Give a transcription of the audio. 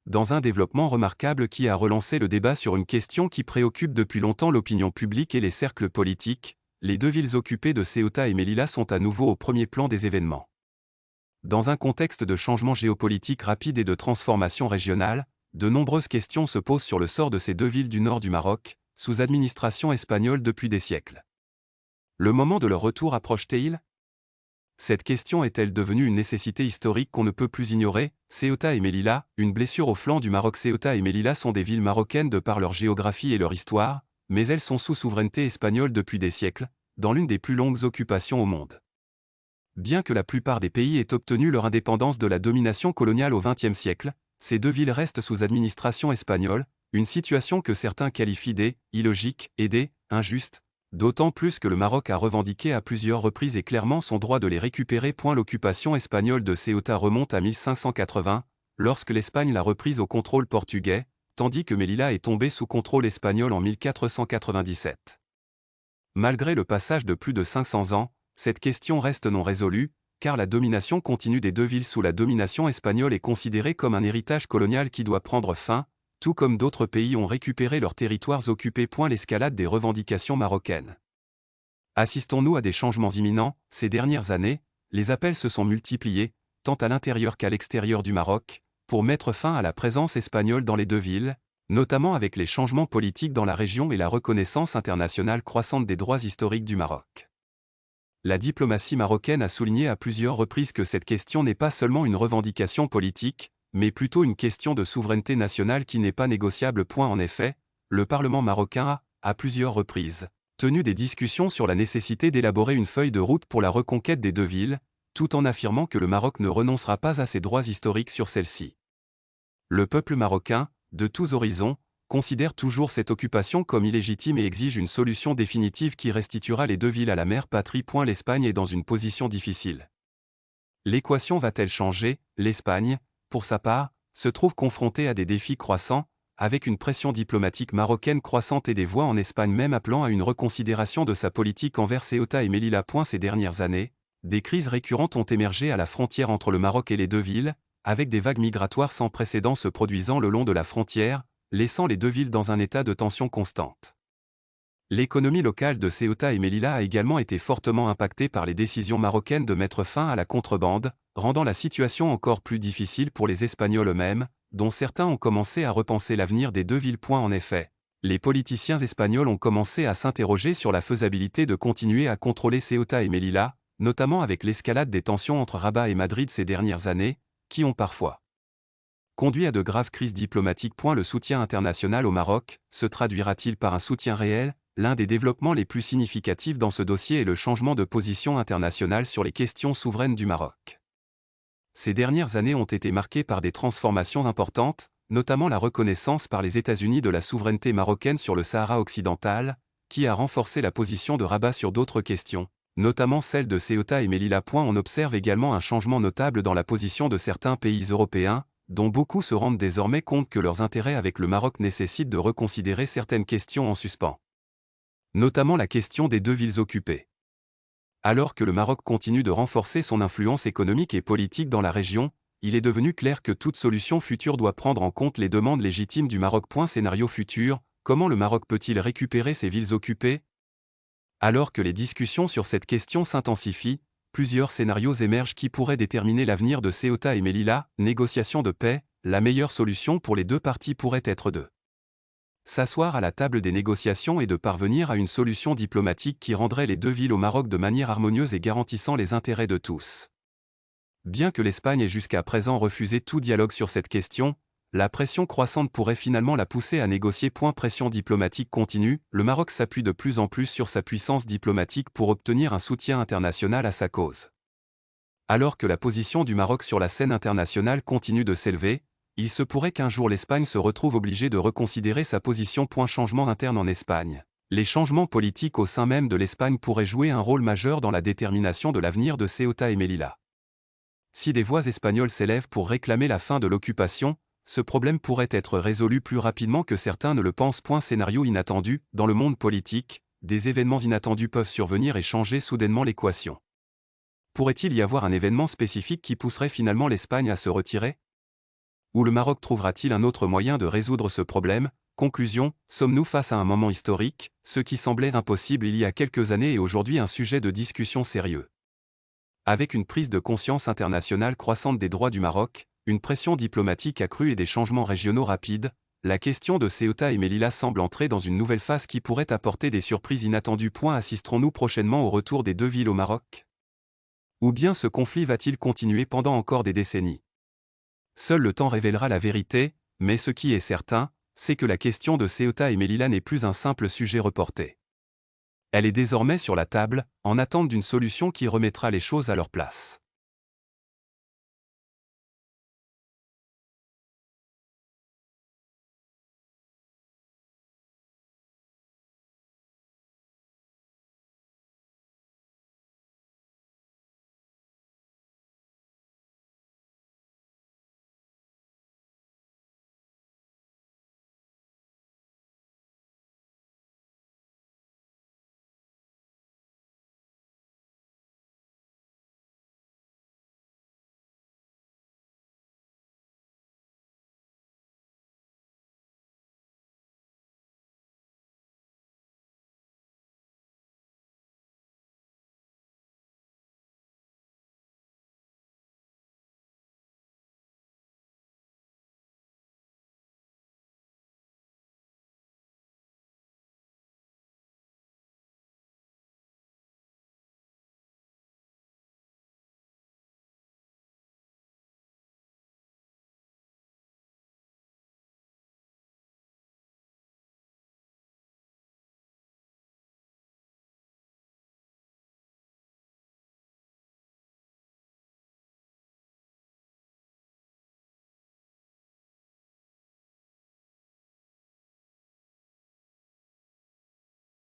dans un développement remarquable qui a relancé le débat sur une question qui préoccupe depuis longtemps l'opinion publique et les cercles politiques, les deux villes occupées de Ceuta et Melilla sont à nouveau au premier plan des événements. Dans un contexte de changement géopolitique rapide et de transformation régionale, de nombreuses questions se posent sur le sort de ces deux villes du nord du Maroc, sous administration espagnole depuis des siècles. Le moment de leur retour approche-t-il ? Cette question est-elle devenue une nécessité historique qu'on ne peut plus ignorer ? Ceuta et Melilla, une blessure au flanc du Maroc. Ceuta et Melilla sont des villes marocaines de par leur géographie et leur histoire, mais elles sont sous souveraineté espagnole depuis des siècles, dans l'une des plus longues occupations au monde. Bien que la plupart des pays aient obtenu leur indépendance de la domination coloniale au XXe siècle, ces deux villes restent sous administration espagnole, une situation que certains qualifient d'illogique et d'injuste, d'autant plus que le Maroc a revendiqué à plusieurs reprises et clairement son droit de les récupérer. L'occupation espagnole de Ceuta remonte à 1580, lorsque l'Espagne l'a reprise au contrôle portugais, tandis que Melilla est tombée sous contrôle espagnol en 1497. Malgré le passage de plus de 500 ans, cette question reste non résolue, car la domination continue des deux villes sous la domination espagnole est considérée comme un héritage colonial qui doit prendre fin, tout comme d'autres pays ont récupéré leurs territoires occupés. L'escalade des revendications marocaines. Assistons-nous à des changements imminents ? Ces dernières années, les appels se sont multipliés, tant à l'intérieur qu'à l'extérieur du Maroc, pour mettre fin à la présence espagnole dans les deux villes, notamment avec les changements politiques dans la région et la reconnaissance internationale croissante des droits historiques du Maroc. La diplomatie marocaine a souligné à plusieurs reprises que cette question n'est pas seulement une revendication politique, mais plutôt une question de souveraineté nationale qui n'est pas négociable. En effet, le Parlement marocain a, à plusieurs reprises, tenu des discussions sur la nécessité d'élaborer une feuille de route pour la reconquête des deux villes, tout en affirmant que le Maroc ne renoncera pas à ses droits historiques sur celle-ci. Le peuple marocain, de tous horizons, considère toujours cette occupation comme illégitime et exige une solution définitive qui restituera les deux villes à la mère patrie. L'Espagne est dans une position difficile. L'équation va-t-elle changer ? L'Espagne, pour sa part, se trouve confrontée à des défis croissants, avec une pression diplomatique marocaine croissante et des voix en Espagne même appelant à une reconsidération de sa politique envers Ceuta et Melilla. Ces dernières années, des crises récurrentes ont émergé à la frontière entre le Maroc et les deux villes, avec des vagues migratoires sans précédent se produisant le long de la frontière, laissant les deux villes dans un état de tension constante. L'économie locale de Ceuta et Melilla a également été fortement impactée par les décisions marocaines de mettre fin à la contrebande, rendant la situation encore plus difficile pour les Espagnols eux-mêmes, dont certains ont commencé à repenser l'avenir des deux villes. En effet, les politiciens espagnols ont commencé à s'interroger sur la faisabilité de continuer à contrôler Ceuta et Melilla, notamment avec l'escalade des tensions entre Rabat et Madrid ces dernières années, qui ont parfois conduit à de graves crises diplomatiques. Le soutien international au Maroc se traduira-t-il par un soutien réel ? L'un des développements les plus significatifs dans ce dossier est le changement de position internationale sur les questions souveraines du Maroc. Ces dernières années ont été marquées par des transformations importantes, notamment la reconnaissance par les États-Unis de la souveraineté marocaine sur le Sahara occidental, qui a renforcé la position de Rabat sur d'autres questions, notamment celle de Ceuta et Melilla. On observe également un changement notable dans la position de certains pays européens, dont beaucoup se rendent désormais compte que leurs intérêts avec le Maroc nécessitent de reconsidérer certaines questions en suspens. Notamment la question des deux villes occupées. Alors que le Maroc continue de renforcer son influence économique et politique dans la région, il est devenu clair que toute solution future doit prendre en compte les demandes légitimes du Maroc. Scénario futur, comment le Maroc peut-il récupérer ces villes occupées ? Alors que les discussions sur cette question s'intensifient, plusieurs scénarios émergent qui pourraient déterminer l'avenir de Ceuta et Melilla. Négociation de paix, la meilleure solution pour les deux parties pourrait être de s'asseoir à la table des négociations et de parvenir à une solution diplomatique qui rendrait les deux villes au Maroc de manière harmonieuse et garantissant les intérêts de tous. Bien que l'Espagne ait jusqu'à présent refusé tout dialogue sur cette question, la pression croissante pourrait finalement la pousser à négocier. Pression diplomatique continue, le Maroc s'appuie de plus en plus sur sa puissance diplomatique pour obtenir un soutien international à sa cause. Alors que la position du Maroc sur la scène internationale continue de s'élever, il se pourrait qu'un jour l'Espagne se retrouve obligée de reconsidérer sa position. Changement interne en Espagne. Les changements politiques au sein même de l'Espagne pourraient jouer un rôle majeur dans la détermination de l'avenir de Ceuta et Melilla. Si des voix espagnoles s'élèvent pour réclamer la fin de l'occupation, ce problème pourrait être résolu plus rapidement que certains ne le pensent. Scénario inattendu, dans le monde politique, des événements inattendus peuvent survenir et changer soudainement l'équation. Pourrait-il y avoir un événement spécifique qui pousserait finalement l'Espagne à se retirer ? Ou le Maroc trouvera-t-il un autre moyen de résoudre ce problème? Conclusion, sommes-nous face à un moment historique, ce qui semblait impossible il y a quelques années est aujourd'hui un sujet de discussion sérieux. Avec une prise de conscience internationale croissante des droits du Maroc, une pression diplomatique accrue et des changements régionaux rapides, la question de Ceuta et Melilla semble entrer dans une nouvelle phase qui pourrait apporter des surprises inattendues. Assisterons-nous prochainement au retour des deux villes au Maroc? Ou bien ce conflit va-t-il continuer pendant encore des décennies? Seul le temps révélera la vérité, mais ce qui est certain, c'est que la question de Ceuta et Melilla n'est plus un simple sujet reporté. Elle est désormais sur la table, en attente d'une solution qui remettra les choses à leur place.